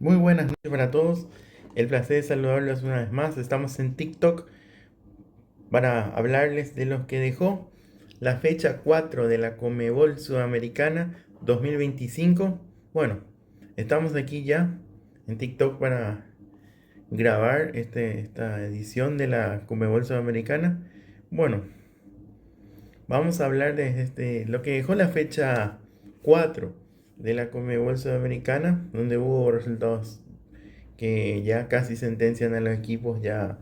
Muy buenas noches para todos. El placer de saludarlos una vez más. Estamos en TikTok para hablarles de lo que dejó la fecha 4 de la Conmebol Sudamericana 2025. Bueno, estamos aquí ya en TikTok para grabar esta edición de la Conmebol Sudamericana. Bueno, vamos a hablar de lo que dejó la fecha 4 de la Conmebol Sudamericana, donde hubo resultados que ya casi sentencian a los equipos ya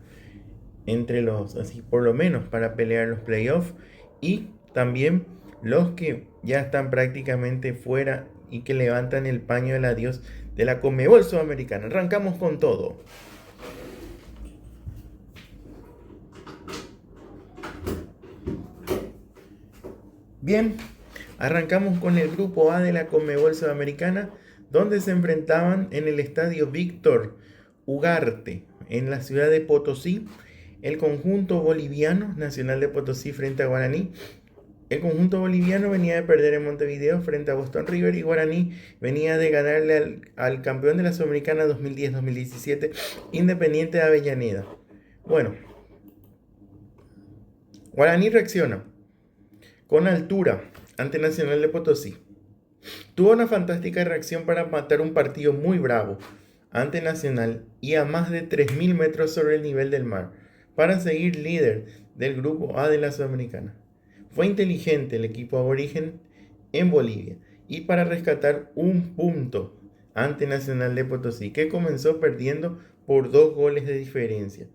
entre los, así por lo menos para pelear los playoffs, y también los que ya están prácticamente fuera y que levantan el paño del adiós de la Conmebol Sudamericana. Arrancamos con todo. Bien, arrancamos con el grupo A de la Conmebol Sudamericana, donde se enfrentaban en el estadio Víctor Ugarte, en la ciudad de Potosí, el conjunto boliviano Nacional de Potosí frente a Guaraní. El conjunto boliviano venía de perder en Montevideo frente a Boston River, y Guaraní venía de ganarle al campeón de la Sudamericana 2010-2017, Independiente de Avellaneda. Bueno, Guaraní reacciona con altura ante Nacional de Potosí. Tuvo una fantástica reacción para matar un partido muy bravo ante Nacional y a más de 3.000 metros sobre el nivel del mar, para seguir líder del grupo A de la Sudamericana. Fue inteligente el equipo aborigen en Bolivia y para rescatar un punto ante Nacional de Potosí, que comenzó perdiendo por 2 goles de diferencia.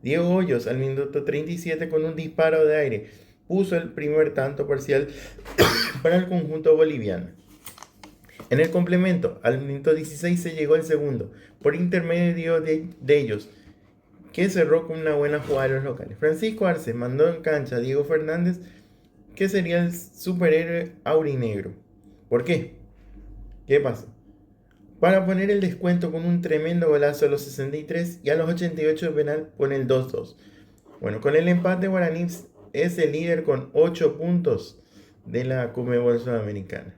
Diego Hoyos al minuto 37, con un disparo de aire, puso el primer tanto parcial para el conjunto boliviano. En el complemento, al minuto 16 se llegó el segundo, por intermedio de ellos, que cerró con una buena jugada de los locales. Francisco Arce mandó en cancha a Diego Fernández, que sería el superhéroe aurinegro. ¿Por qué? ¿Qué pasó? Para poner el descuento con un tremendo golazo a los 63 y a los 88 de penal con el 2-2. Bueno, con el empate, Guaraní es el líder con 8 puntos de la Conmebol Sudamericana.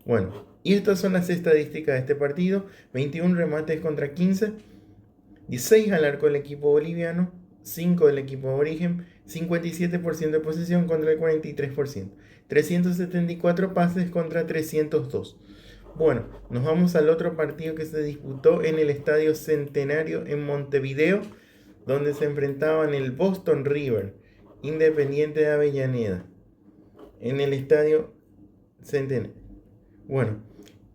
Bueno, y estas son las estadísticas de este partido: 21 remates contra 15, 16 al arco del equipo boliviano, 5 del equipo aborigen, 57% de posesión contra el 43%, 374 pases contra 302. Bueno, nos vamos al otro partido que se disputó en el Estadio Centenario en Montevideo, donde se enfrentaban el Boston River, Independiente de Avellaneda, en el Estadio Centenario. Bueno,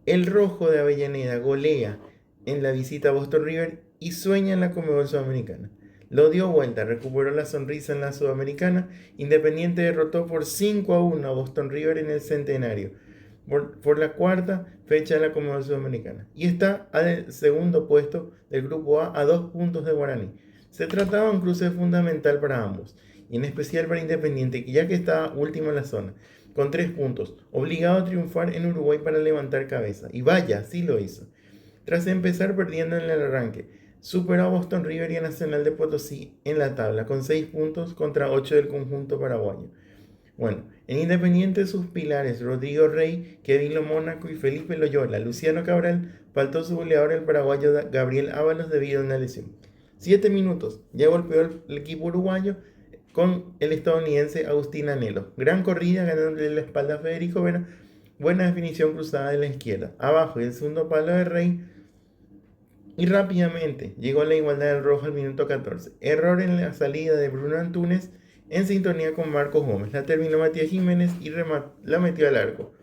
el rojo de Avellaneda golea en la visita a Boston River y sueña en la Conmebol Sudamericana. Lo dio vuelta, recuperó la sonrisa en la Sudamericana. Independiente derrotó por 5-1 a Boston River en el Centenario, por la cuarta fecha de la Conmebol Sudamericana, y está al segundo puesto del grupo A 2 puntos de Guaraní. Se trataba de un cruce fundamental para ambos, y en especial para Independiente, ya que estaba último en la zona, con 3 puntos, obligado a triunfar en Uruguay para levantar cabeza. Y vaya, sí lo hizo. Tras empezar perdiendo en el arranque, superó a Boston River y a Nacional de Potosí en la tabla, con 6 puntos contra 8 del conjunto paraguayo. Bueno, en Independiente sus pilares, Rodrigo Rey, Kevin Lo Mónaco y Felipe Loyola, Luciano Cabral, faltó su goleador, el paraguayo Gabriel Ábalos, debido a una lesión. 7 minutos, ya golpeó el equipo uruguayo con el estadounidense Agustín Anhelo. Gran corrida, ganándole la espalda a Federico Vera. Buena definición cruzada de la izquierda. Abajo, y el segundo palo de Rey. Y rápidamente llegó la igualdad del rojo al minuto 14. Error en la salida de Bruno Antunes, en sintonía con Marcos Gómez. La terminó Matías Jiménez y la metió al arco.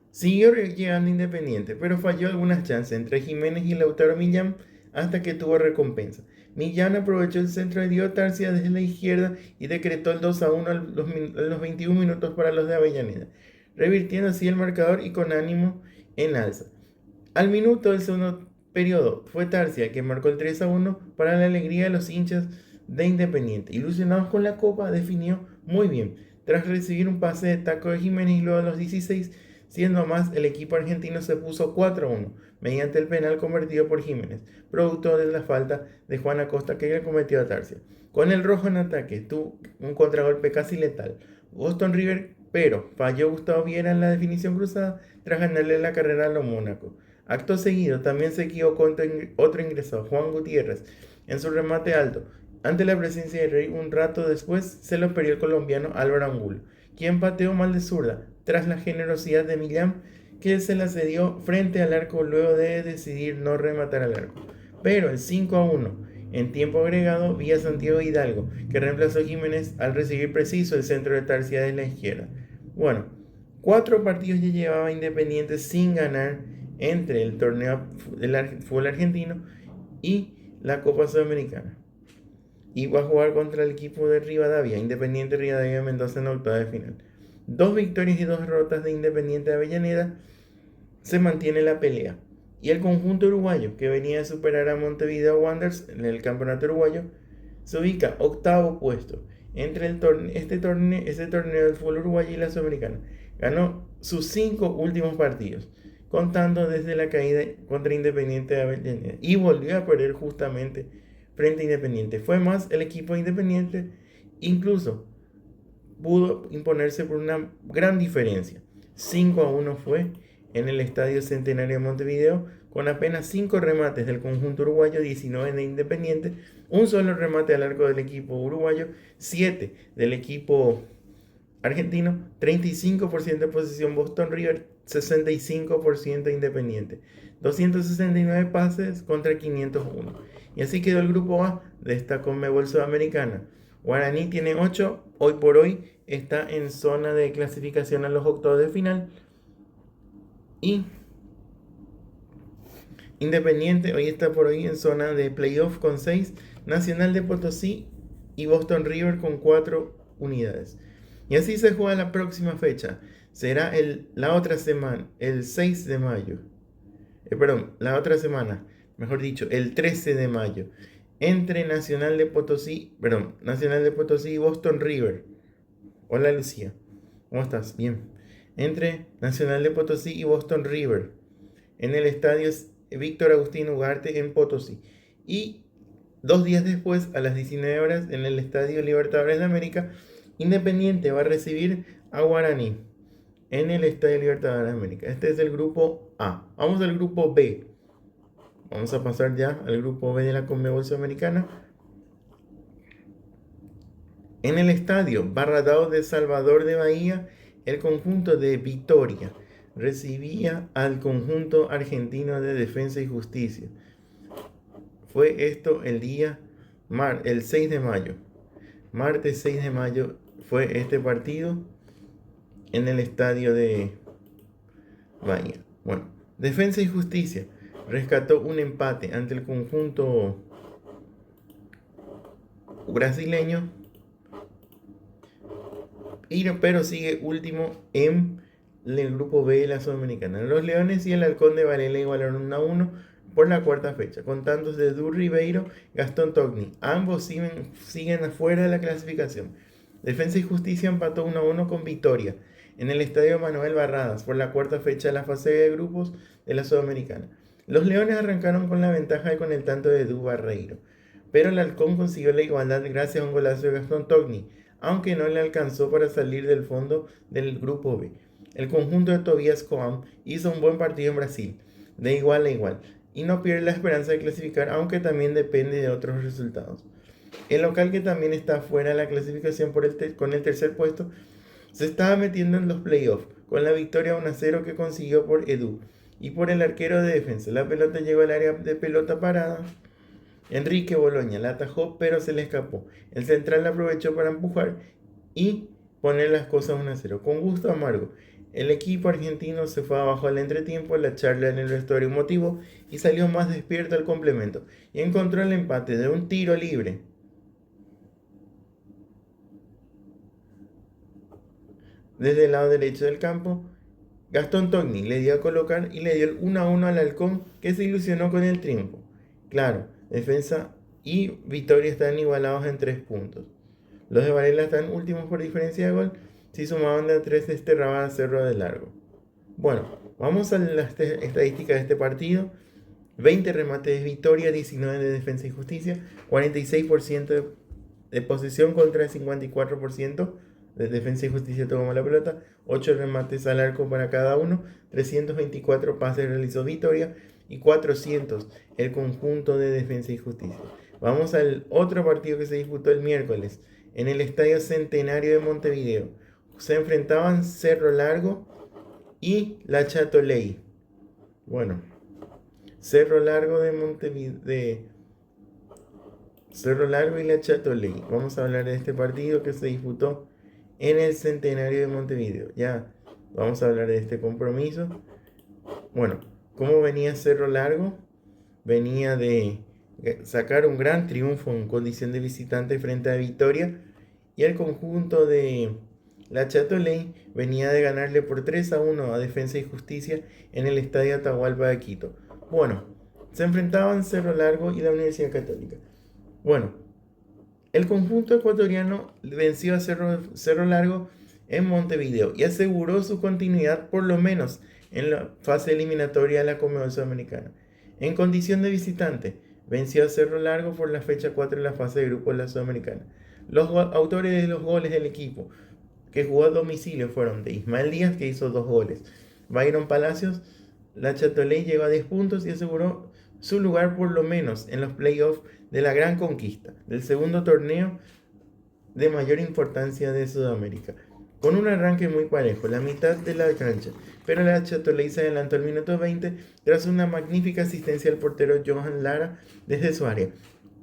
Siguió llegando Independiente, pero falló algunas chances entre Jiménez y Lautaro Millán, hasta que tuvo recompensa. Millán aprovechó el centro de Dio Tarcia desde la izquierda y decretó el 2-1 a los 21 minutos para los de Avellaneda, revirtiendo así el marcador y con ánimo en alza. Al minuto del segundo periodo fue Tarcia que marcó el 3-1 para la alegría de los hinchas de Independiente. Ilusionados con la copa, definió muy bien, tras recibir un pase de taco de Jiménez, y luego a los 16, siendo más, el equipo argentino se puso 4-1 mediante el penal convertido por Jiménez, producto de la falta de Juan Acosta que le cometió a Tarcia. Con el rojo en ataque, tuvo un contragolpe casi letal Boston River, pero falló Gustavo Viera en la definición cruzada tras ganarle la carrera a Lo Mónaco. Acto seguido, también se equivocó otro ingresado, Juan Gutiérrez, en su remate alto. Ante la presencia de Rey, un rato después se lo perdió el colombiano Álvaro Angulo, quien pateó mal de zurda, tras la generosidad de Millán, que se la cedió frente al arco luego de decidir no rematar al arco. Pero el 5-1 en tiempo agregado vía Santiago Hidalgo, que reemplazó a Jiménez al recibir preciso el centro de Tarcia de la izquierda. Bueno, 4 partidos ya llevaba Independiente sin ganar entre el torneo del fútbol argentino y la Copa Sudamericana. Y va a jugar contra el equipo de Rivadavia, Independiente Rivadavia Mendoza en octava de final. 2 victorias y 2 derrotas de Independiente de Avellaneda, se mantiene la pelea. Y el conjunto uruguayo, que venía de superar a Montevideo Wanderers en el campeonato uruguayo, se ubica octavo puesto entre este torneo del fútbol uruguayo y la Sudamericana. Ganó sus 5 últimos partidos, contando desde la caída contra Independiente de Avellaneda, y volvió a perder justamente frente a Independiente. Fue más el equipo de Independiente, incluso pudo imponerse por una gran diferencia. 5-1 fue en el Estadio Centenario de Montevideo, con apenas 5 remates del conjunto uruguayo, 19 de Independiente, un solo remate al arco del equipo uruguayo, 7 del equipo argentino, 35% de posesión Boston River, 65% Independiente, 269 pases contra 501. Y así quedó el grupo A de esta Conmebol Sudamericana. Guaraní tiene 8, hoy por hoy está en zona de clasificación a los octavos de final. Y Independiente hoy está por hoy en zona de playoff con 6, Nacional de Potosí y Boston River con 4 unidades. Y así se juega la próxima fecha. Será la otra semana, el 6 de mayo. La otra semana, mejor dicho, el 13 de mayo. Entre Nacional de Potosí y Boston River. Hola Lucía, ¿cómo estás? Bien. Entre Nacional de Potosí y Boston River, en el estadio Víctor Agustín Ugarte en Potosí. Y 2 días después, a las 19 horas, en el estadio Libertadores de América, Independiente va a recibir a Guaraní en el estadio Libertadores de América. Este es el grupo A. Vamos al grupo B. Vamos a pasar ya al grupo B de la Conmebol Sudamericana. En el estadio Barradao de Salvador de Bahía, el conjunto de Vitória recibía al conjunto argentino de Defensa y Justicia. Fue esto el 6 de mayo. Martes 6 de mayo fue este partido en el estadio de Bahía. Bueno, Defensa y Justicia rescató un empate ante el conjunto brasileño, pero sigue último en el grupo B de la Sudamericana. Los Leones y el Halcón de Varela igualaron 1-1 por la cuarta fecha, con tantos de Du Ribeiro y Gastón Togni. Ambos siguen afuera de la clasificación. Defensa y Justicia empató 1-1 con Vitória en el estadio Manuel Barradas por la cuarta fecha de la fase de grupos de la Sudamericana. Los Leones arrancaron con la ventaja con el tanto de Du Barreiro, pero el Halcón consiguió la igualdad gracias a un golazo de Gastón Togni, aunque no le alcanzó para salir del fondo del grupo B. El conjunto de Tobias Coam hizo un buen partido en Brasil, de igual a igual, y no pierde la esperanza de clasificar, aunque también depende de otros resultados. El local, que también está fuera de la clasificación con el tercer puesto, se estaba metiendo en los playoffs con la victoria 1-0 que consiguió por Edu y por el arquero de Defensa. La pelota llegó al área de pelota parada. Enrique Boloña la atajó, pero se le escapó. El central la aprovechó para empujar y poner las cosas 1-0. Con gusto amargo, el equipo argentino se fue abajo al entretiempo, la charla en el vestuario motivó y salió más despierto al complemento y encontró el empate de un tiro libre. Desde el lado derecho del campo, Gastón Togni le dio a colocar y le dio el 1-1 al Halcón, que se ilusionó con el triunfo. Claro, Defensa y Vitória están igualados en 3 puntos. Los de Varela están últimos por diferencia de gol. Si sumaban de a 3, desterraban a Cerro de Largo. Bueno, vamos a la estadística de este partido. 20 remates de Vitória, 19 de Defensa y Justicia, 46% de posesión contra el 54% de Defensa y Justicia tomó la pelota, 8 remates al arco para cada uno, 324 pases realizó Vitoria y 400 el conjunto de Defensa y Justicia. Vamos al otro partido que se disputó el miércoles en el Estadio Centenario de Montevideo. Se enfrentaban Cerro Largo y La Châtelet. Bueno, Cerro Largo de Montevideo. Cerro Largo y La Châtelet. Vamos a hablar de este partido que se disputó en el Centenario de Montevideo. Ya vamos a hablar de este compromiso. Bueno, ¿cómo venía Cerro Largo? Venía de sacar un gran triunfo en condición de visitante frente a Vitoria, y el conjunto de La Châtelet venía de ganarle por 3-1 a Defensa y Justicia en el Estadio Atahualpa de Quito. Bueno, se enfrentaban Cerro Largo y la Universidad Católica. Bueno, el conjunto ecuatoriano venció a Cerro Largo en Montevideo y aseguró su continuidad por lo menos en la fase eliminatoria de la Conmebol Sudamericana. En condición de visitante, venció a Cerro Largo por la fecha 4 de la fase de grupo de la Sudamericana. Los autores de los goles del equipo que jugó a domicilio fueron de Ismael Díaz, que hizo 2 goles, Byron Palacios. La Châtelet llegó a 10 puntos y aseguró su lugar por lo menos en los playoffs de la Gran Conquista, del segundo torneo de mayor importancia de Sudamérica, con un arranque muy parejo, la mitad de la cancha, pero la Châtelet se adelantó al minuto 20 tras una magnífica asistencia al portero Johan Lara desde su área,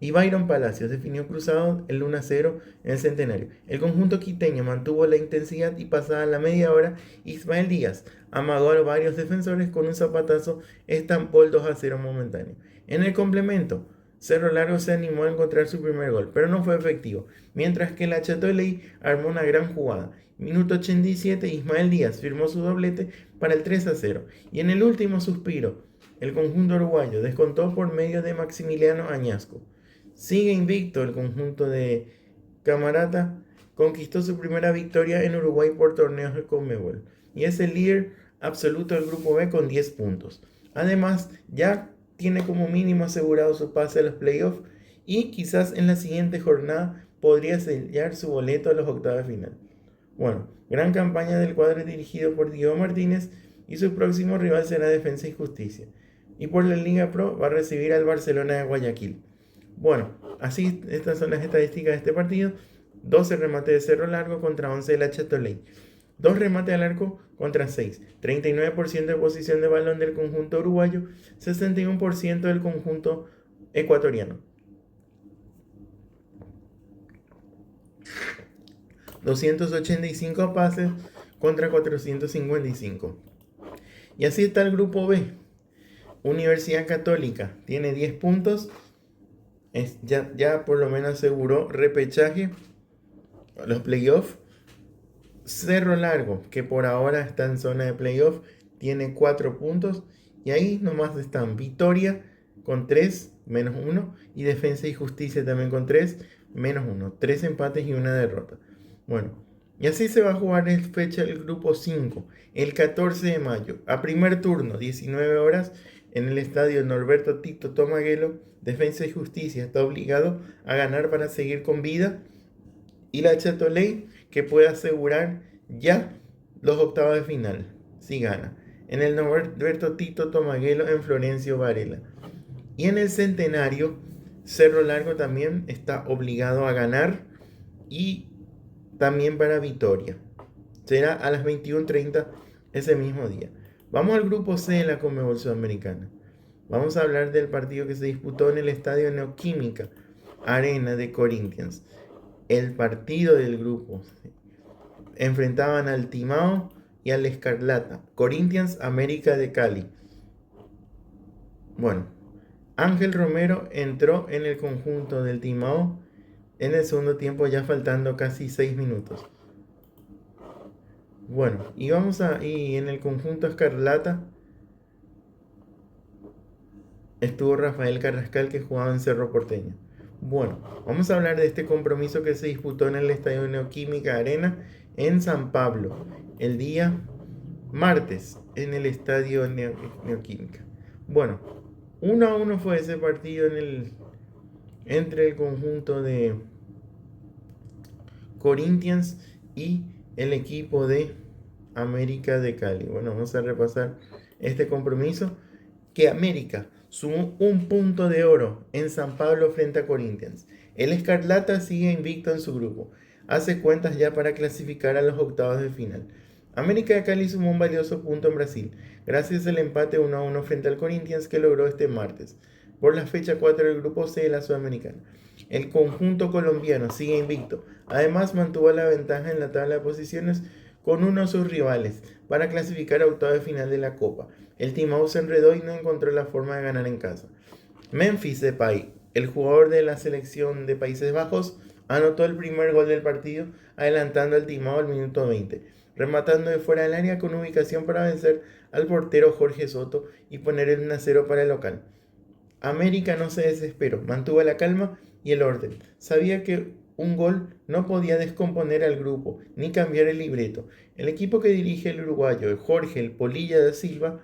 y Byron Palacios definió cruzado el 1-0 en el Centenario. El conjunto quiteño mantuvo la intensidad y pasada la media hora, Ismael Díaz amagó a varios defensores con un zapatazo, estampó el 2-0 momentáneo. En el complemento, Cerro Largo se animó a encontrar su primer gol, pero no fue efectivo, mientras que la Châtelet armó una gran jugada. Minuto 87, Ismael Díaz firmó su doblete para el 3-0, y en el último suspiro, el conjunto uruguayo descontó por medio de Maximiliano Añasco. Sigue invicto el conjunto de Camarata, conquistó su primera victoria en Uruguay por torneos de Conmebol y es el líder absoluto del grupo B con 10 puntos. Además, ya tiene como mínimo asegurado su pase a los playoffs y quizás en la siguiente jornada podría sellar su boleto a los octavos de final. Bueno, gran campaña del cuadro dirigido por Diego Martínez, y su próximo rival será Defensa y Justicia. Y por la Liga Pro va a recibir al Barcelona de Guayaquil. Bueno, así estas son las estadísticas de este partido. 12 remates de Cerro Largo contra 11 de la Châtelet. 2 remates al arco contra 6. 39% de posición de balón del conjunto uruguayo. 61% del conjunto ecuatoriano. 285 pases contra 455. Y así está el grupo B. Universidad Católica tiene 10 puntos. Ya por lo menos aseguró repechaje, los playoffs. Cerro Largo, que por ahora está en zona de playoff, tiene 4 puntos. Y ahí nomás están Vitoria con 3, menos 1. Y Defensa y Justicia también con 3, menos 1. 3 empates y 1 derrota. Bueno, y así se va a jugar en fecha el grupo 5, el 14 de mayo, a primer turno, 19 horas, en el estadio Norberto Tito Tomaguelo. Defensa y Justicia está obligado a ganar para seguir con vida, y la Châtelet que puede asegurar ya los octavos de final, si gana, en el Norberto Tito Tomaguelo en Florencio Varela. Y en el Centenario, Cerro Largo también está obligado a ganar, y también para Vitoria. Será a las 21:30 ese mismo día. Vamos al grupo C de la Conmebol Sudamericana. Vamos a hablar del partido que se disputó en el estadio Neoquímica Arena de Corinthians. El partido del grupo enfrentaban al Timao y al Escarlata. Corinthians América de Cali. Bueno, Ángel Romero entró en el conjunto del Timao en el segundo tiempo, ya faltando casi 6 minutos. Bueno, y en el conjunto Escarlata estuvo Rafael Carrascal, que jugaba en Cerro Porteño. Bueno, vamos a hablar de este compromiso que se disputó en el estadio Neoquímica Arena en San Pablo, el día martes, en el estadio Neoquímica. Bueno, 1-1 fue ese partido entre el conjunto de Corinthians y el equipo de América de Cali. Bueno, vamos a repasar este compromiso. Que América sumó un punto de oro en San Pablo frente a Corinthians. El Escarlata sigue invicto en su grupo. Hace cuentas ya para clasificar a los octavos de final. América de Cali sumó un valioso punto en Brasil, gracias al empate 1-1 frente al Corinthians que logró este martes, por la fecha 4 del grupo C de la Sudamericana. El conjunto colombiano sigue invicto. Además, mantuvo la ventaja en la tabla de posiciones con uno de sus rivales para clasificar a octavos de final de la Copa. El Timao se enredó y no encontró la forma de ganar en casa. Memphis Depay, el jugador de la selección de Países Bajos, anotó el primer gol del partido, adelantando al Timao al minuto 20, rematando de fuera del área con ubicación para vencer al portero Jorge Soto y poner el 1-0 para el local. América no se desesperó, mantuvo la calma y el orden. Sabía que un gol no podía descomponer al grupo ni cambiar el libreto. El equipo que dirige el uruguayo, Jorge el Polilla da Silva,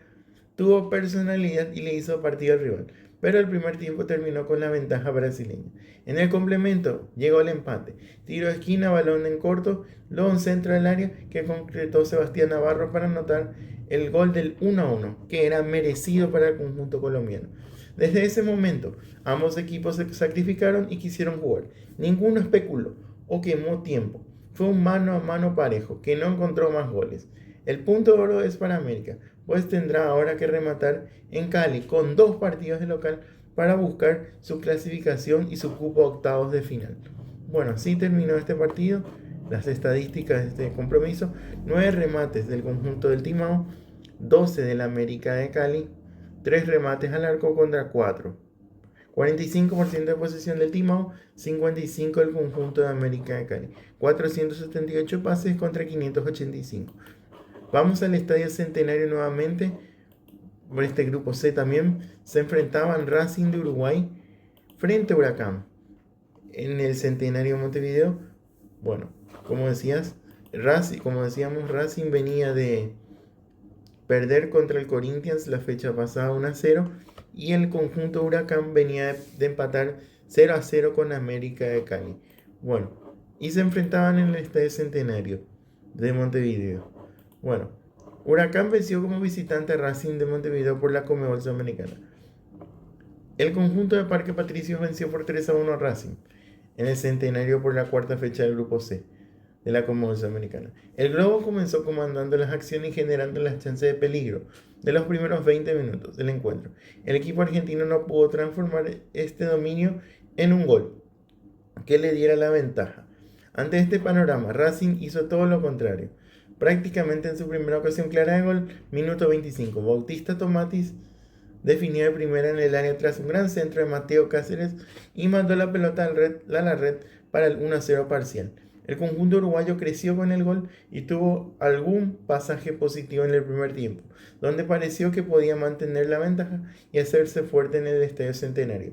tuvo personalidad y le hizo partido al rival, pero el primer tiempo terminó con la ventaja brasileña. En el complemento llegó el empate. Tiro de esquina, balón en corto, luego un centro del área que concretó Sebastián Navarro para anotar el gol del 1-1, que era merecido para el conjunto colombiano. Desde ese momento, ambos equipos se sacrificaron y quisieron jugar. Ninguno especuló o quemó tiempo. Fue un mano a mano parejo que no encontró más goles. El punto de oro es para América, pues tendrá ahora que rematar en Cali con 2 partidos de local para buscar su clasificación y su cupo a octavos de final. Bueno, así terminó este partido. Las estadísticas de este compromiso: 9 remates del conjunto del Timao, 12 del América de Cali, 3 remates al arco contra 4. 45% de posesión del Timao, 55% del conjunto de América de Cali. 478 pases contra 585. Vamos al Estadio Centenario nuevamente. Por este grupo C también se enfrentaban Racing de Uruguay frente a Huracán. En el Centenario de Montevideo, bueno, como decíamos, Racing venía de perder contra el Corinthians la fecha pasada 1-0 y el conjunto Huracán venía de empatar 0-0 con América de Cali. Bueno, y se enfrentaban en el Estadio Centenario de Montevideo. Bueno, Huracán venció como visitante a Racing de Montevideo por la Conmebol Sudamericana. El conjunto de Parque Patricios venció por 3-1 a Racing en el Centenario por la cuarta fecha del Grupo C de la Conmebol Sudamericana. El Globo comenzó comandando las acciones y generando las chances de peligro de los primeros 20 minutos del encuentro. El equipo argentino no pudo transformar este dominio en un gol que le diera la ventaja. Ante este panorama, Racing hizo todo lo contrario. Prácticamente en su primera ocasión clara de gol, minuto 25, Bautista Tomatis definió de primera en el área tras un gran centro de Mateo Cáceres y mandó la pelota a la red para el 1-0 parcial. El conjunto uruguayo creció con el gol y tuvo algún pasaje positivo en el primer tiempo, donde pareció que podía mantener la ventaja y hacerse fuerte en el Estadio Centenario.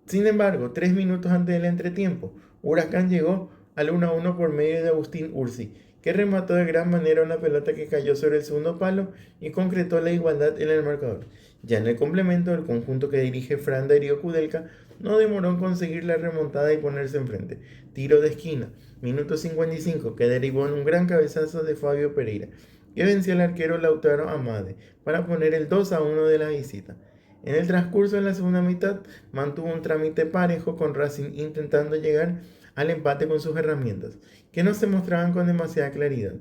Sin embargo, 3 minutos antes del entretiempo, Huracán llegó al 1-1 por medio de Agustín Ursi, que remató de gran manera una pelota que cayó sobre el segundo palo y concretó la igualdad en el marcador. Ya en el complemento, el conjunto que dirige Fran Darío Kudelka no demoró en conseguir la remontada y ponerse enfrente. Tiro de esquina, minuto 55, que derivó en un gran cabezazo de Fabio Pereira, que venció al arquero Lautaro Amade para poner el 2-1 de la visita. En el transcurso de la segunda mitad, mantuvo un trámite parejo con Racing intentando llegar al empate con sus herramientas, que no se mostraban con demasiada claridad.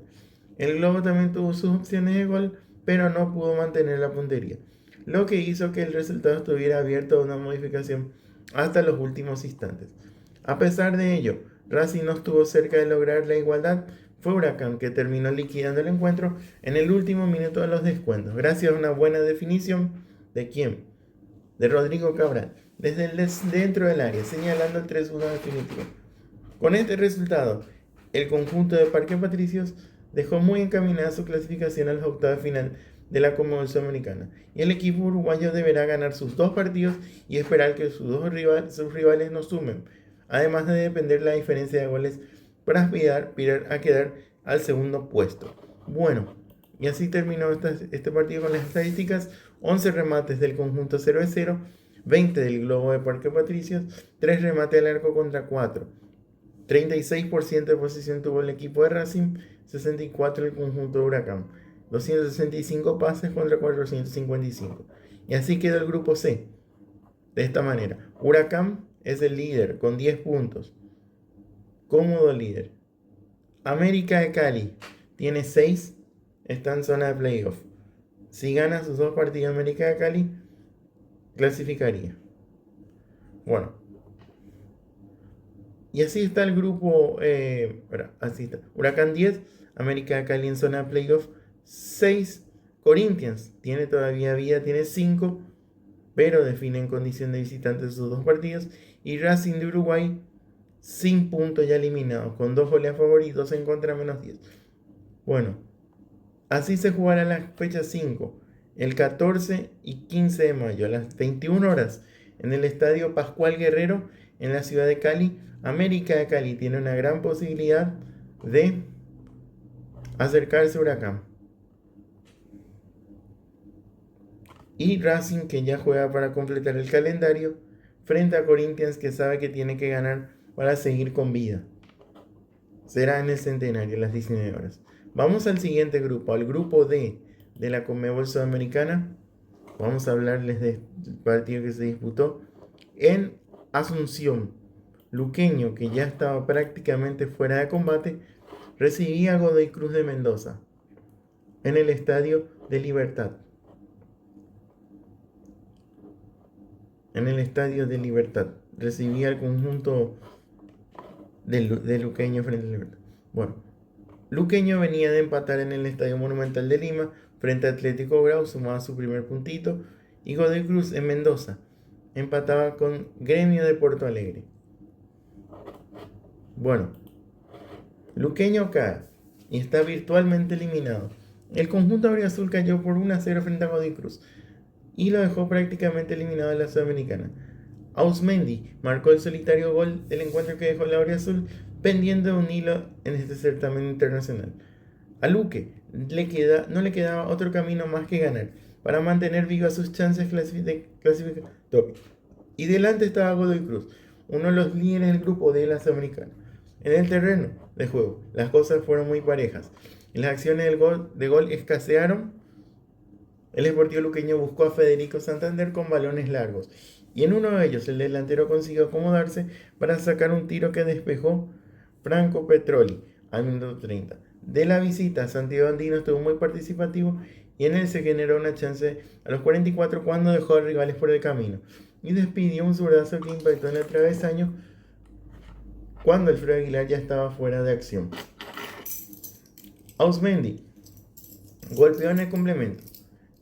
El Globo también tuvo sus opciones de gol, pero no pudo mantener la puntería, lo que hizo que el resultado estuviera abierto a una modificación hasta los últimos instantes. A pesar de ello, Racing no estuvo cerca de lograr la igualdad. Fue Huracán que terminó liquidando el encuentro en el último minuto de los descuentos, gracias a una buena definición de quién, de Rodrigo Cabral, desde dentro del área, señalando el 3-1 definitivo. Con este resultado, el conjunto de Parque Patricios dejó muy encaminada su clasificación a los octavos de final de la Conmebol Sudamericana, y el equipo uruguayo deberá ganar sus 2 partidos y esperar que sus rivales no sumen, además de depender la diferencia de goles para aspirar a quedar al segundo puesto. Bueno, y así terminó este partido con las estadísticas: 11 remates del conjunto 0-0, 20 del Globo de Parque Patricios, 3 remates al arco contra 4. 36% de posesión tuvo el equipo de Racing, 64% el conjunto de Huracán. 265 pases contra 455. Y así quedó el grupo C. De esta manera, Huracán es el líder con 10 puntos. Cómodo líder. América de Cali tiene 6, está en zona de playoff. Si gana sus 2 partidos América de Cali, clasificaría. Bueno. Y así está el grupo, así está. Huracán 10, América de Cali en zona de playoff 6. Corinthians tiene todavía vida, tiene 5, pero define en condición de visitante sus 2 partidos. Y Racing de Uruguay sin puntos ya eliminados, con 2 goles a favor y 2 en contra, menos 10. Bueno, así se jugará la fecha 5, el 14 y 15 de mayo, a las 21 horas, en el Estadio Pascual Guerrero, en la ciudad de Cali. América de Cali tiene una gran posibilidad de acercarse a Huracán. Y Racing, que ya juega para completar el calendario, frente a Corinthians, que sabe que tiene que ganar para seguir con vida. Será en el Centenario a las 19 horas. Vamos al siguiente grupo, al grupo D de la Conmebol Sudamericana. Vamos a hablarles del partido que se disputó en Asunción. Luqueño, que ya estaba prácticamente fuera de combate, recibía a Godoy Cruz de Mendoza en el Estadio de Libertad. En el Estadio de Libertad recibía el conjunto de Luqueño frente a Libertad. Bueno, Luqueño venía de empatar en el Estadio Monumental de Lima frente a Atlético Grau, sumaba su primer puntito, y Godoy Cruz en Mendoza empataba con Gremio de Porto Alegre. Bueno, Luqueño cae y está virtualmente eliminado. El conjunto auriazul cayó por 1-0 frente a Godoy Cruz y lo dejó prácticamente eliminado de la Sudamericana. Ausmendi marcó el solitario gol del encuentro que dejó la auriazul pendiente de un hilo en este certamen internacional. A Luque no le quedaba otro camino más que ganar para mantener vivas sus chances de clasificatorias. Y delante estaba Godoy Cruz, uno de los líderes del grupo de la Sudamericana. En el terreno de juego, las cosas fueron muy parejas. Y las acciones de gol escasearon. El Sportivo Luqueño buscó a Federico Santander con balones largos. Y en uno de ellos, el delantero consiguió acomodarse para sacar un tiro que despejó Franco Petroli al minuto 30. De la visita, Santiago Andino estuvo muy participativo y en él se generó una chance a los 44 cuando dejó a rivales por el camino y despidió un zurdazo que impactó en el travesaño cuando Alfredo Aguilar ya estaba fuera de acción. Ausmendi golpeó en el complemento.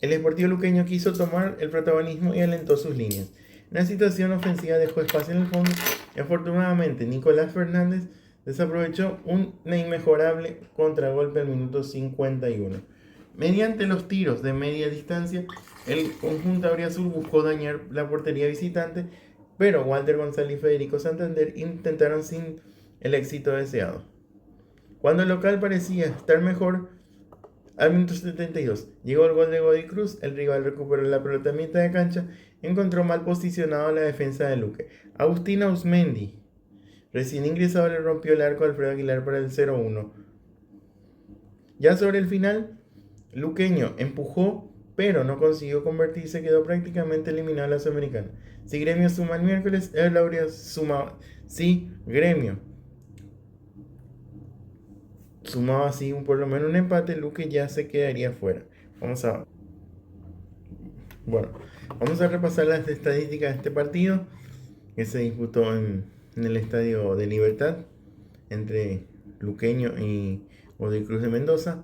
El Sportivo Luqueño quiso tomar el protagonismo y alentó sus líneas. La situación ofensiva dejó espacio en el fondo y afortunadamente Nicolás Fernández desaprovechó un inmejorable contragolpe al minuto 51. Mediante los tiros de media distancia, el conjunto auriazul buscó dañar la portería visitante, pero Walter González y Federico Santander intentaron sin el éxito deseado. Cuando el local parecía estar mejor, al minuto 72 llegó el gol de Godoy Cruz, el rival recuperó la pelota a mitad de cancha, encontró mal posicionado la defensa de Luque. Agustín Ausmendi, recién ingresado, le rompió el arco a Alfredo Aguilar para el 0-1. Ya sobre el final, Luqueño empujó, pero no consiguió convertirse, quedó prácticamente eliminado de la Sudamericana. Si Gremio suma el miércoles, él habría sumado. Si Gremio sumaba así por lo menos un empate, Luque ya se quedaría fuera. Vamos a repasar las estadísticas de este partido que se disputó en el Estadio de Libertad entre Luqueño y Godoy Cruz de Mendoza.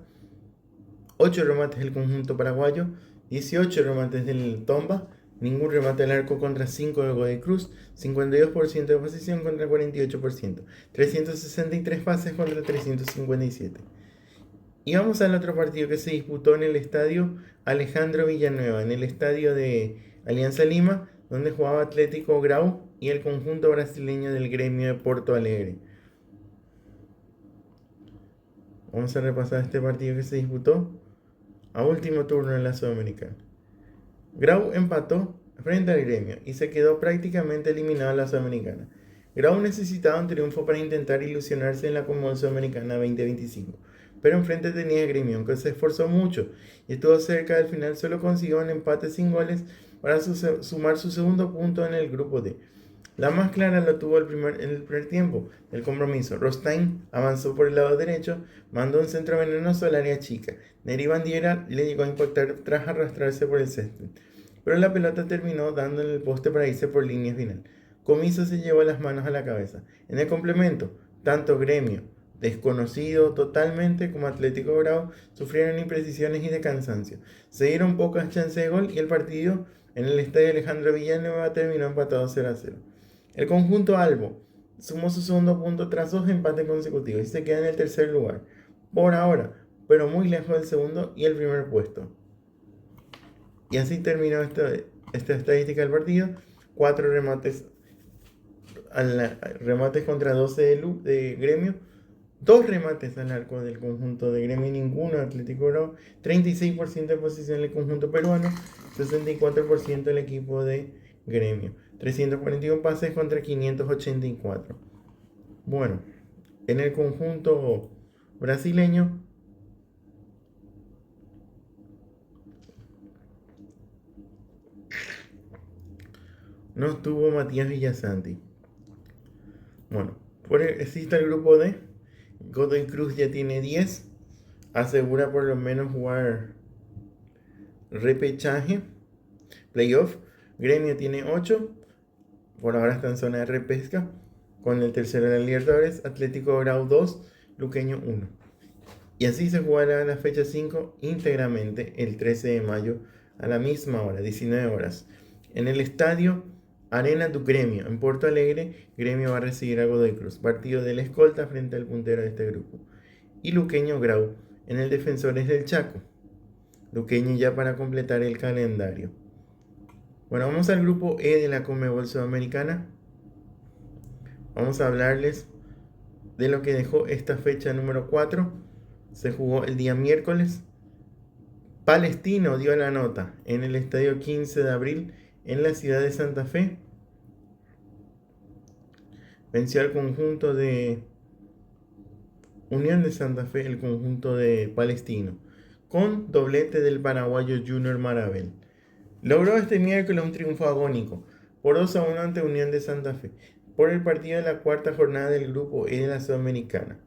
8 remates del conjunto paraguayo, 18 remates del Tomba, ningún remate al arco contra 5 de Godoy Cruz, 52% de posesión contra 48%, 363 pases contra 357. Y vamos al otro partido que se disputó en el estadio Alejandro Villanueva, en el estadio de Alianza Lima, donde jugaba Atlético Grau y el conjunto brasileño del Gremio de Porto Alegre. Vamos a repasar este partido que se disputó a último turno en la Sudamericana. Grau empató frente al Gremio y se quedó prácticamente eliminado en la Sudamericana. Grau necesitaba un triunfo para intentar ilusionarse en la Conmebol Sudamericana 2025, pero enfrente tenía a Gremio, que se esforzó mucho y estuvo cerca del final. Solo consiguió un empate sin goles para sumar su segundo punto en el grupo D. La más clara lo tuvo en el primer tiempo del compromiso. Rostain avanzó por el lado derecho, mandó un centro venenoso al área chica. Neri Bandiera le llegó a impactar tras arrastrarse por el césped, pero la pelota terminó dando en el poste para irse por línea final. Comiso se llevó las manos a la cabeza. En el complemento, tanto Gremio, desconocido totalmente, como Atlético Grau sufrieron imprecisiones y de cansancio. Se dieron pocas chances de gol y el partido en el estadio Alejandro Villanueva terminó empatado 0-0. El conjunto albo sumó su segundo punto tras 2 empates consecutivos y se queda en el tercer lugar, por ahora, pero muy lejos del segundo y el primer puesto. Y así terminó esta estadística del partido. 4 remates contra 12 de Gremio. 2 remates al arco del conjunto de Gremio y ninguno de Atlético Grau. 36% de posición del conjunto peruano. 64% del equipo de Gremio. 341 pases contra 584. Bueno, en el conjunto brasileño no estuvo Matías Villasanti. Bueno, existe el grupo D. Godoy Cruz ya tiene 10. Asegura por lo menos jugar repechaje, playoff. Gremio tiene 8. Por ahora está en zona de repesca. Con el tercero de la Libertadores. Atlético Grau 2. Luqueño 1. Y así se jugará la fecha 5 íntegramente el 13 de mayo a la misma hora, 19 horas. En el estadio Arena do Gremio, en Porto Alegre, Gremio va a recibir a Godoy Cruz, partido del escolta frente al puntero de este grupo. Y Luqueño Grau, en el Defensores del Chaco. Luqueño ya para completar el calendario. Bueno, vamos al grupo E de la Conmebol Sudamericana. Vamos a hablarles de lo que dejó esta fecha número 4. Se jugó el día miércoles. Palestino dio la nota en el estadio 15 de abril en la ciudad de Santa Fe. Venció al conjunto de Unión de Santa Fe, el conjunto de Palestino, con doblete del paraguayo Junior Marabel. Logró este miércoles un triunfo agónico por 2-1 ante Unión de Santa Fe por el partido de la cuarta jornada del grupo E de la Sudamericana.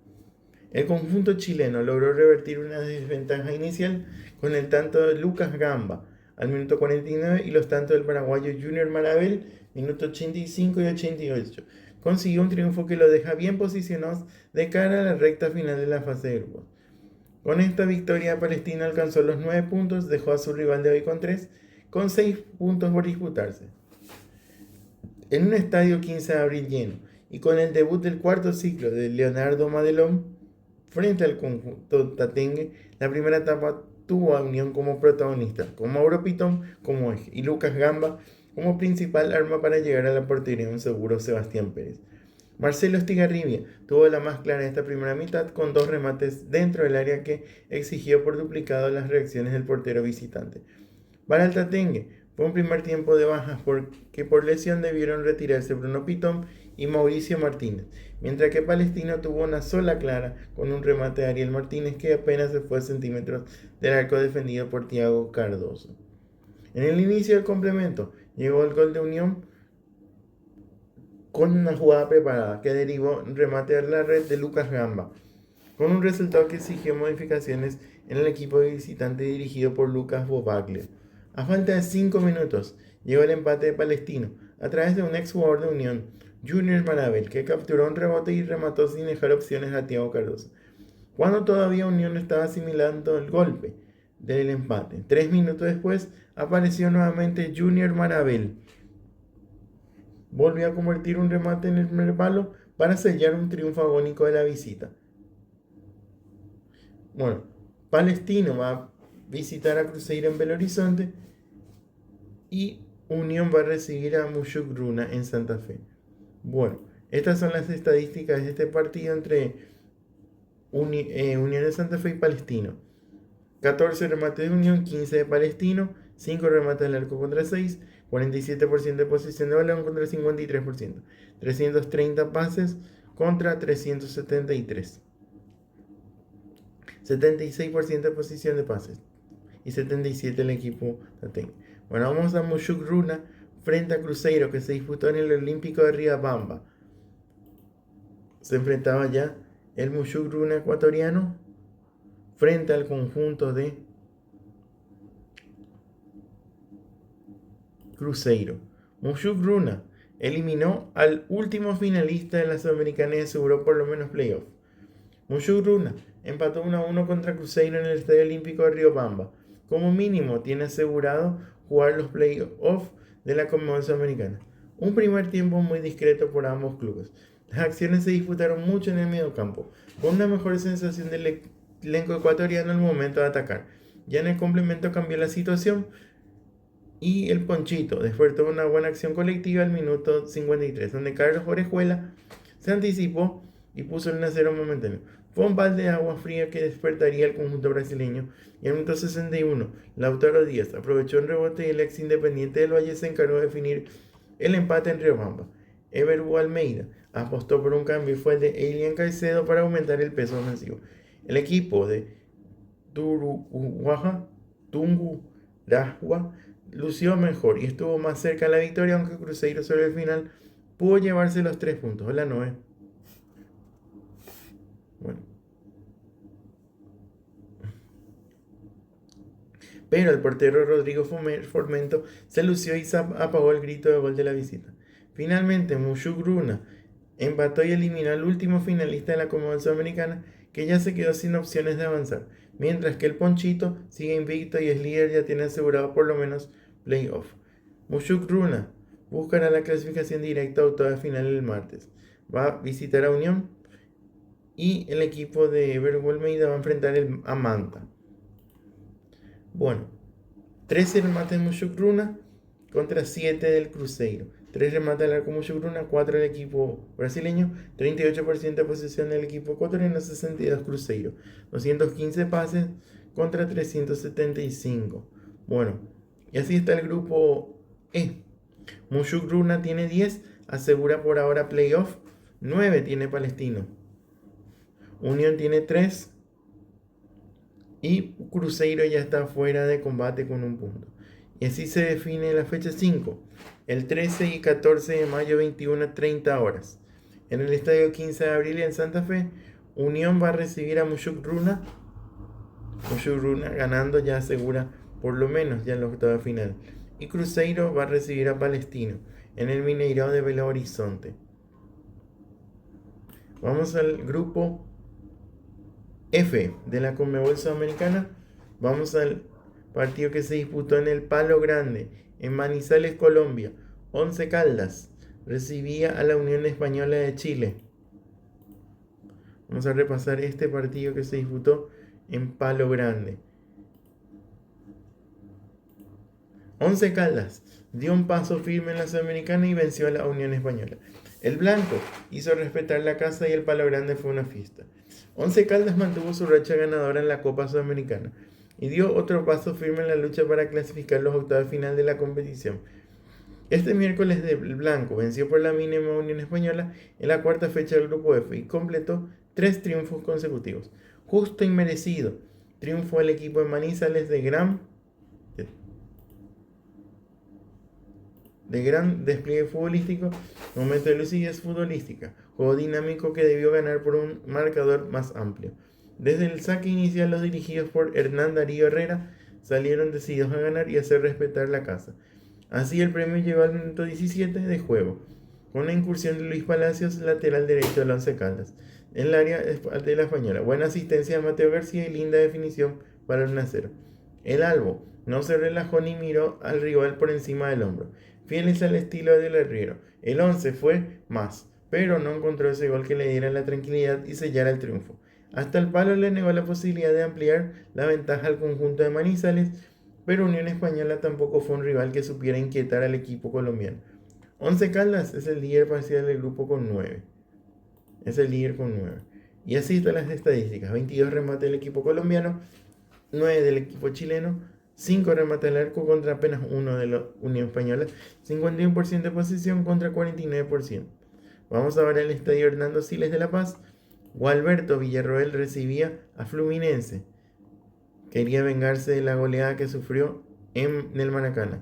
El conjunto chileno logró revertir una desventaja inicial con el tanto de Lucas Gamba al minuto 49 y los tantos del paraguayo Junior Marabel, minuto 85 y 88. Consiguió un triunfo que lo deja bien posicionado de cara a la recta final de la fase de grupos. Con esta victoria, Palestino alcanzó los 9 puntos, dejó a su rival de hoy con 3, con 6 puntos por disputarse. En un estadio 15 de abril lleno y con el debut del cuarto ciclo de Leonardo Madelón frente al conjunto tatengue, la primera etapa tuvo a Unión como protagonista, con Mauro Pitón como eje y Lucas Gamba como principal arma para llegar a la portería de un seguro Sebastián Pérez. Marcelo Estigarribia tuvo la más clara esta primera mitad con 2 remates dentro del área que exigió por duplicado las reacciones del portero visitante. Para el tatengue fue un primer tiempo de bajas porque por lesión debieron retirarse Bruno Pitón y Mauricio Martínez, mientras que Palestino tuvo una sola clara con un remate de Ariel Martínez que apenas se fue a centímetros del arco defendido por Thiago Cardoso. En el inicio del complemento llegó el gol de Unión con una jugada preparada que derivó en remate a la red de Lucas Gamba, con un resultado que exigió modificaciones en el equipo visitante dirigido por Lucas Bobaglio. A falta de 5 minutos llegó el empate de Palestino a través de un ex jugador de Unión, Junior Marabel, que capturó un rebote y remató sin dejar opciones a Thiago Cardoso, cuando todavía Unión estaba asimilando el golpe del empate. 3 minutos después apareció nuevamente Junior Marabel. Volvió a convertir un remate en el primer palo para sellar un triunfo agónico de la visita. Bueno, Palestino va a visitar a Cruzeiro en Belo Horizonte y Unión va a recibir a Mushuk Runa en Santa Fe. Bueno, estas son las estadísticas de este partido entre Unión de Santa Fe y Palestino. 14 remates de Unión, 15 de Palestino, 5 remates al arco contra 6, 47% de posesión de balón contra 53%, 330 pases contra 373, 76% de posición de pases y 77% el equipo Tateng. Bueno, vamos a Mushuk Runa frente a Cruzeiro, que se disputó en el Olímpico de Riobamba. Se enfrentaba ya el Mushuk Runa ecuatoriano frente al conjunto de Cruzeiro. Mushuk Runa eliminó al último finalista de la Sudamericana y aseguró por lo menos playoff. Mushuk Runa empató 1-1 contra Cruzeiro en el Estadio Olímpico de Riobamba. Como mínimo tiene asegurado jugar los playoffs de la Conmebol Sudamericana. Un primer tiempo muy discreto por ambos clubes. Las acciones se disputaron mucho en el mediocampo, con una mejor sensación del elenco ecuatoriano al momento de atacar. Ya en el complemento cambió la situación y el Ponchito despertó una buena acción colectiva al minuto 53, donde Carlos Orejuela se anticipó y puso el 1-0 momentáneo. Fue un balde de agua fría que despertaría al conjunto brasileño y al minuto 61 Lautaro Díaz aprovechó un rebote y el ex Independiente del Valle se encargó de definir el empate en Riobamba. Ever Almeida apostó por un cambio y fue el de Elian Caicedo para aumentar el peso ofensivo. El equipo de Tungurahua lució mejor y estuvo más cerca de la victoria, aunque Cruzeiro sobre el final pudo llevarse los 3 puntos. Hola, Noé. Bueno. Pero el portero Rodrigo Formento se lució y apagó el grito de gol de la visita. Finalmente, Mushuk Runa empató y eliminó al último finalista de la Conmebol Sudamericana, que ya se quedó sin opciones de avanzar, mientras que el Ponchito sigue invicto y es líder, ya tiene asegurado por lo menos playoff. Mushuk Runa buscará la clasificación directa a octava final el martes. Va a visitar a Unión y el equipo de Ever Almeida va a enfrentar a Manta. Bueno, 13 remates de Mushuk Runa contra 7 del Cruzeiro. 3 remates al arco Mushuk Runa, 4 del equipo brasileño, 38% de posesión del equipo ecuatoriano, 62 Cruzeiro. 215 pases contra 375. Bueno, y así está el grupo E. Mushuk Runa tiene 10, asegura por ahora playoff. 9 tiene Palestino. Unión tiene 3. Y Cruzeiro ya está fuera de combate con un punto. Y así se define la fecha 5, el 13 y 14 de mayo, 21:30 horas. En el estadio 15 de abril en Santa Fe, Unión va a recibir a Mushuk Runa. Mushuk Runa ganando ya asegura por lo menos ya en la octava final. Y Cruzeiro va a recibir a Palestino en el Mineirão de Belo Horizonte. Vamos al grupo F de la Conmebol Sudamericana. Vamos al partido que se disputó en el Palo Grande, en Manizales, Colombia. Once Caldas recibía a la Unión Española de Chile. Vamos a repasar este partido que se disputó en Palo Grande. Once Caldas dio un paso firme en la Sudamericana y venció a la Unión Española. El blanco hizo respetar la casa y el Palo Grande fue una fiesta. Once Caldas mantuvo su racha ganadora en la Copa Sudamericana y dio otro paso firme en la lucha para clasificar los octavos de final de la competición. Este miércoles el blanco venció por la mínima Unión Española en la cuarta fecha del grupo F y completó 3 triunfos consecutivos. Justo y merecido triunfo del equipo de Manizales de gran despliegue futbolístico, momento de lucidez futbolística, juego dinámico que debió ganar por un marcador más amplio. Desde el saque inicial, los dirigidos por Hernán Darío Herrera salieron decididos a ganar y hacer respetar la casa. Así el premio llegó al minuto 17 de juego, con una incursión de Luis Palacios, lateral derecho del Once Caldas, en el área de la Española. Buena asistencia de Mateo García y linda definición para el 1-0. El Albo no se relajó ni miró al rival por encima del hombro. Fieles al estilo del Herrero, el 11 fue más, pero no encontró ese gol que le diera la tranquilidad y sellara el triunfo. Hasta el palo le negó la posibilidad de ampliar la ventaja al conjunto de Manizales, pero Unión Española tampoco fue un rival que supiera inquietar al equipo colombiano. Once Caldas es el líder parcial del grupo con 9. Es el líder con 9. Y así están las estadísticas. 22 remates del equipo colombiano, 9 del equipo chileno, 5 remates al arco contra apenas uno de la Unión Española, 51% de posesión contra 49%. Vamos a ver el estadio Hernando Siles de La Paz. Gualberto Villarroel recibía a Fluminense. Quería vengarse de la goleada que sufrió en el Maracaná.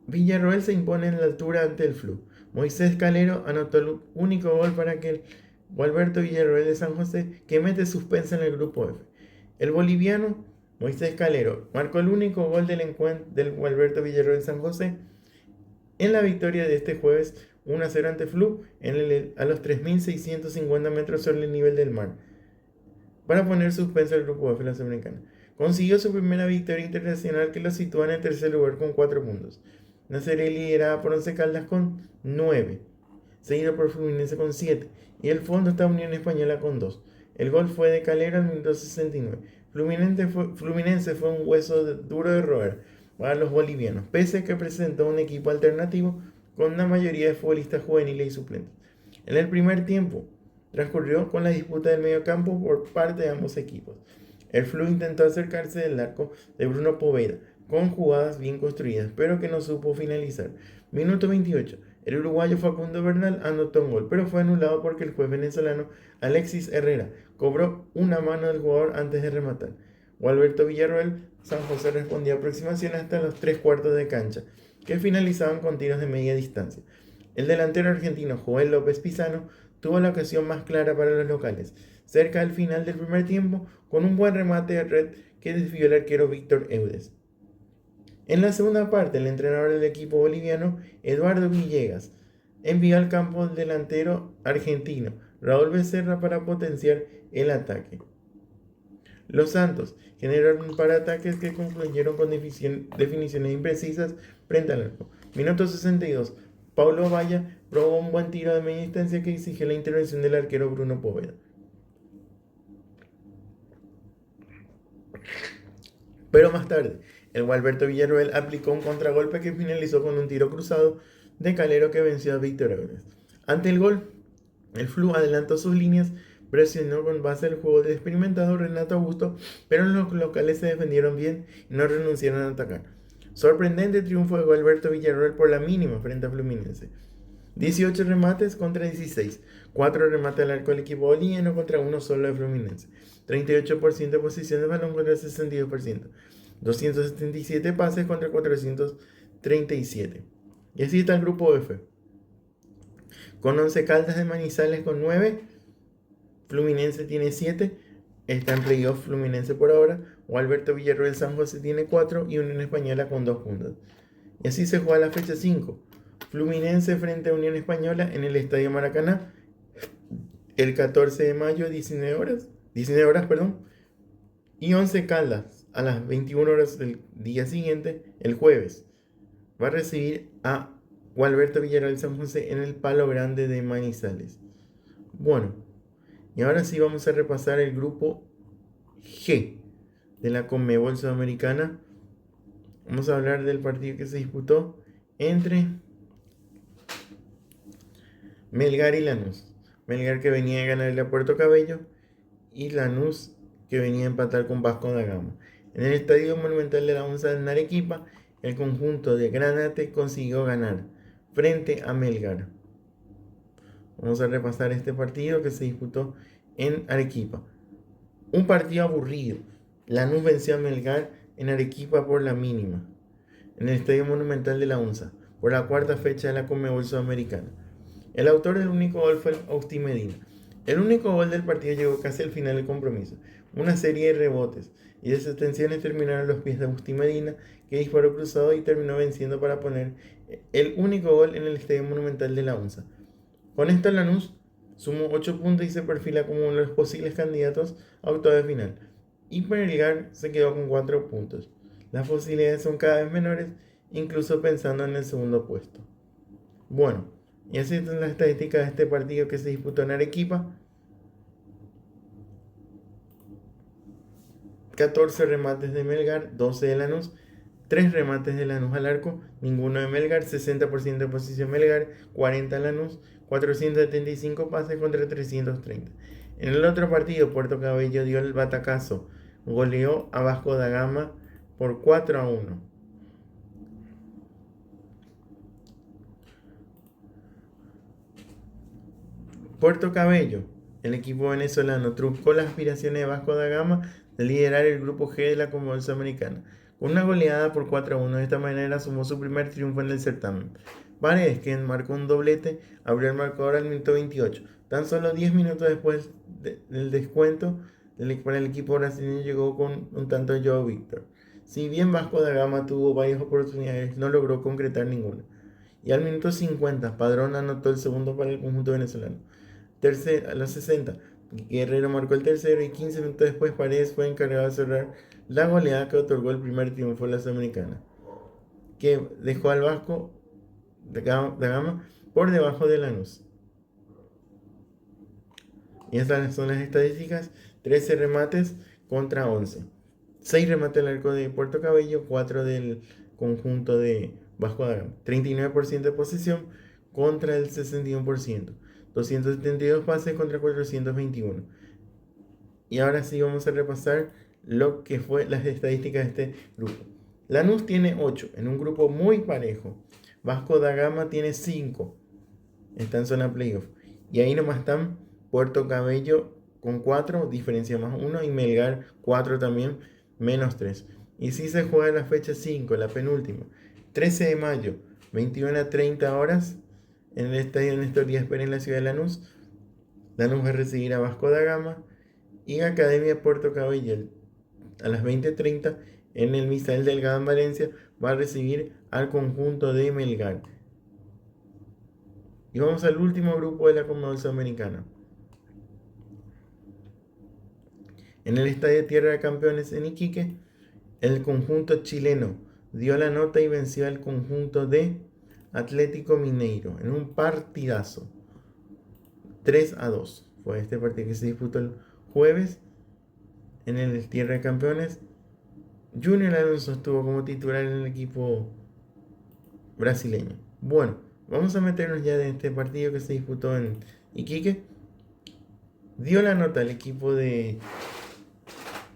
Villarroel se impone en la altura ante el Flu. Moisés Calero anotó el único gol para que el Gualberto Villarroel de San José, que mete suspensa en el grupo F. El boliviano Moisés Calero marcó el único gol del encuentro del Gualberto Villarroel de San José en la victoria de este jueves 1-0 ante Flu a los 3.650 metros sobre el nivel del mar, para poner suspenso al grupo F de la Sudamericana. Consiguió su primera victoria internacional que lo sitúa en el tercer lugar con 4 puntos. La serie liderada por Once Caldas con 9, seguido por Fluminense con 7 y el fondo está Unión Española con 2. El gol fue de Calero al minuto 69. Fluminense fue un hueso duro de roer para los bolivianos, pese a que presentó un equipo alternativo con una mayoría de futbolistas juveniles y suplentes. En el primer tiempo transcurrió con la disputa del mediocampo por parte de ambos equipos. El Flu intentó acercarse del arco de Bruno Poveda con jugadas bien construidas, pero que no supo finalizar. Minuto 28. El uruguayo Facundo Bernal anotó un gol, pero fue anulado porque el juez venezolano Alexis Herrera cobró una mano del jugador antes de rematar. Gualberto Villarroel, San José respondió a aproximación hasta los 3/4 de cancha, que finalizaban con tiros de media distancia. El delantero argentino Joel López Pizano tuvo la ocasión más clara para los locales, cerca del final del primer tiempo, con un buen remate de red que desvió el arquero Víctor Eudes. En la segunda parte, el entrenador del equipo boliviano, Eduardo Villegas, envió al campo al delantero argentino, Raúl Becerra, para potenciar el ataque. Los Santos generaron un par de ataques que concluyeron con definiciones imprecisas frente al arco. Minuto 62. Paulo Valla probó un buen tiro de media distancia que exigió la intervención del arquero Bruno Poveda. Pero más tarde, el Gualberto Villarroel aplicó un contragolpe que finalizó con un tiro cruzado de Calero que venció a Víctor Eudes. Ante el gol, el Flu adelantó sus líneas, presionó con base al juego del experimentado Renato Augusto, pero los locales se defendieron bien y no renunciaron a atacar. Sorprendente triunfo de Gualberto Villarroel por la mínima frente a Fluminense. 18 remates contra 16, 4 remates al arco del equipo boliviano contra uno solo de Fluminense, 38% de posición de balón contra 62%, 277 pases contra 437. Y así está el grupo F, con 11 Caldas de Manizales con 9, Fluminense tiene 7, está en playoff Fluminense por ahora, Gualberto Villarroel San José tiene 4 y Unión Española con 2 puntos. Y así se juega la fecha 5. Fluminense frente a Unión Española en el Estadio Maracaná el 14 de mayo, 19 horas, y 11 Caldas a las 21 horas del día siguiente, el jueves, va a recibir a Gualberto Villarroel San José en el Palo Grande de Manizales. Bueno, y ahora sí vamos a repasar el grupo G de la Conmebol Sudamericana. Vamos a hablar del partido que se disputó entre Melgar y Lanús. Melgar, que venía a ganarle a Puerto Cabello, y Lanús, que venía a empatar con Vasco da Gama. En el Estadio Monumental de la UNSA en Arequipa, el conjunto de Granate consiguió ganar frente a Melgar. Vamos a repasar este partido que se disputó en Arequipa. Un partido aburrido. Lanús venció a Melgar en Arequipa por la mínima, en el Estadio Monumental de la UNSA, por la cuarta fecha de la Conmebol Sudamericana. El autor del único gol fue Agustín Medina. El único gol del partido llegó casi al final del compromiso. Una serie de rebotes y desatenciones terminaron a los pies de Agustín Medina, que disparó cruzado y terminó venciendo para poner el único gol en el Estadio Monumental de la UNSA. Con esto Lanús sumó 8 puntos y se perfila como uno de los posibles candidatos a octavos de final. Y Melgar se quedó con 4 puntos. Las posibilidades son cada vez menores, incluso pensando en el segundo puesto. Bueno, y así están las estadísticas de este partido que se disputó en Arequipa. 14 remates de Melgar, 12 de Lanús, 3 remates de Lanús al arco, ninguno de Melgar, 60% de posición Melgar, 40 Lanús, 475 pases contra 330. En el otro partido, Puerto Cabello dio el batacazo goleó a Vasco da Gama por 4-1. Puerto Cabello, el equipo venezolano, truncó las aspiraciones de Vasco da Gama de liderar el grupo G de la Conmebol Sudamericana. Con una goleada por 4-1, de esta manera sumó su primer triunfo en el certamen. Paredes, que marcó un doblete, abrió el marcador al minuto 28. Tan solo 10 minutos después del descuento, para el equipo brasileño llegó con un tanto Joao Víctor. Si bien Vasco da Gama tuvo varias oportunidades, no logró concretar ninguna. Y al minuto 50, Padrón anotó el segundo para el conjunto venezolano. A los 60, Guerrero marcó el tercero y 15 minutos después Paredes fue encargado de cerrar la goleada que otorgó el primer triunfo a la Sudamericana, que dejó al Vasco da Gama por debajo de Lanús. Y estas son las estadísticas: 13 remates contra 11. 6 remates al arco de Puerto Cabello, 4 del conjunto de Vasco da Gama. 39% de posesión contra el 61%. 272 pases contra 421. Y ahora sí vamos a repasar lo que fue las estadísticas de este grupo. Lanús tiene 8 en un grupo muy parejo. Vasco da Gama tiene 5. Está en zona playoff. Y ahí nomás están Puerto Cabello con 4, diferencia más 1. Y Melgar 4 también, menos 3. Y si se juega la fecha 5, la penúltima, 13 de mayo, 21:30 horas, en el estadio Néstor Díaz Pérez en la ciudad de Lanús. Lanús va a recibir a Vasco da Gama y Academia Puerto Cabello a las 20:30 en el Misael Delgado en Valencia va a recibir al conjunto de Melgar. Y vamos al último grupo de la Conmebol Sudamericana. En el Estadio Tierra de Campeones en Iquique, el conjunto chileno dio la nota y venció al conjunto de Atlético Mineiro en un partidazo. 3-2 fue este partido que se disputó el jueves en el Tierra de Campeones. Junior Alonso estuvo como titular en el equipo brasileño. Bueno, vamos a meternos ya en este partido que se disputó en Iquique. Dio la nota al equipo de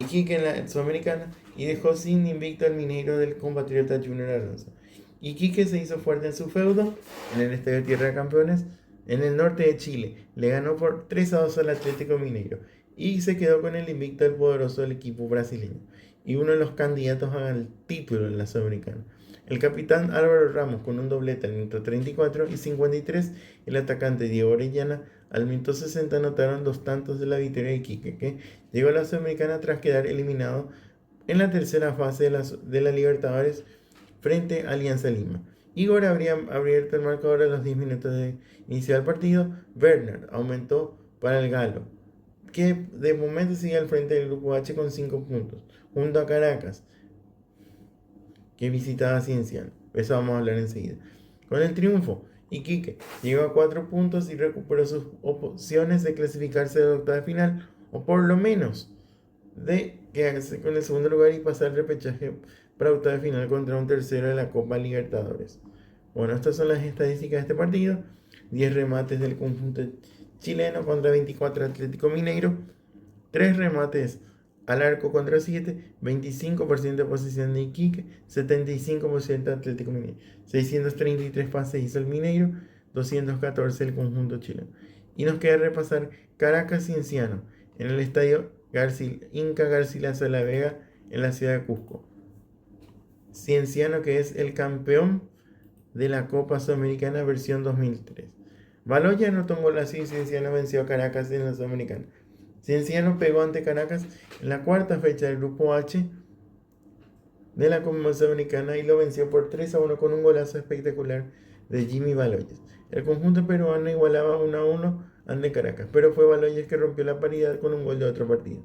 Iquique en la Sudamericana y dejó sin invicto al Mineiro del compatriota Junior Alonso. Iquique se hizo fuerte en su feudo en el Estadio Tierra de Campeones en el norte de Chile. Le ganó por 3-2 al Atlético Mineiro y se quedó con el invicto del poderoso del equipo brasileño y uno de los candidatos al título en la Sudamericana. El capitán Álvaro Ramos con un doblete al minuto 34 y 53, el atacante Diego Orellana al minuto 60 anotaron 2 tantos de la victoria de Iquique, que llegó a la Sudamericana tras quedar eliminado en la tercera fase de la Libertadores frente a Alianza Lima. Igor habría abierto el marcador a los 10 minutos de iniciar el partido. Werner aumentó para el Galo, que de momento sigue al frente del grupo H con 5 puntos, junto a Caracas, que visitaba Cienciano. Eso vamos a hablar enseguida. Con el triunfo, Iquique llegó a 4 puntos y recuperó sus opciones de clasificarse de la octava final, o por lo menos de quedarse con el segundo lugar y pasar el repechaje para octava final contra un tercero de la Copa Libertadores. Bueno, estas son las estadísticas de este partido. 10 remates del conjunto chileno contra 24 Atlético Mineiro. 3 remates al arco contra 7. 25% de posesión de Iquique. 75% de Atlético Mineiro. 633 pases hizo el Mineiro. 214 el conjunto chileno. Y nos queda repasar Caracas Cienciano en el estadio Inca Garcilaso de la Vega en la ciudad de Cusco. Cienciano, que es el campeón de la Copa Sudamericana versión 2003. Baloya anotó un golazo y Cienciano venció a Caracas en la Sudamericana. Cienciano pegó ante Caracas en la cuarta fecha del grupo H de la Copa Sudamericana y lo venció por 3-1 con un golazo espectacular de Jimmy Baloyes. El conjunto peruano igualaba 1-1 ante Caracas, pero fue Baloyes que rompió la paridad con un gol de otro partido.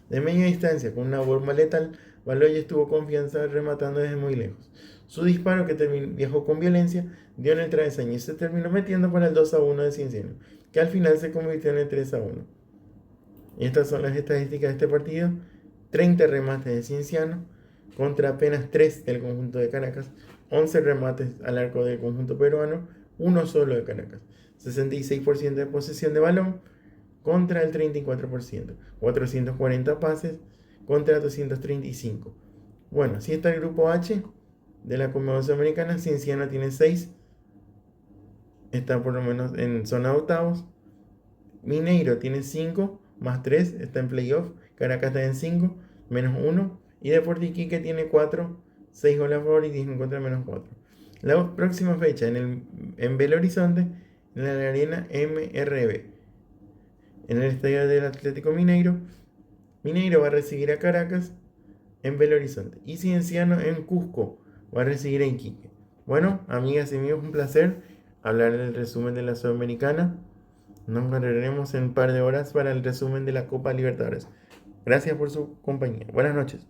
De media distancia, con una bomba letal, Baloyes tuvo confianza rematando desde muy lejos. Su disparo, que viajó con violencia, dio en el travesaño y se terminó metiendo para el 2-1 de Cienciano, que al final se convirtió en el 3-1. Y estas son las estadísticas de este partido: 30 remates de Cienciano contra apenas 3 del conjunto de Caracas, 11 remates al arco del conjunto peruano, uno solo de Caracas, 66% de posesión de balón contra el 34%, 440 pases contra 235. Bueno, si está el grupo H de la Conmebol Sudamericana, Cienciano tiene 6, está por lo menos en zona de octavos. Mineiro tiene 5, más 3, está en playoff. Caracas está en 5, menos 1. Y Deportes Iquique tiene 4, 6 goles a favor y 10 en contra, menos 4. La próxima fecha en Belo Horizonte, en la arena MRB, en el estadio del Atlético Mineiro. Mineiro va a recibir a Caracas en Belo Horizonte. Y Cienciano en Cusco va a recibir a Iquique. Bueno, amigas y amigos, un placer hablar del resumen de la Sudamericana. Nos encontraremos en un par de horas para el resumen de la Copa Libertadores. Gracias por su compañía. Buenas noches.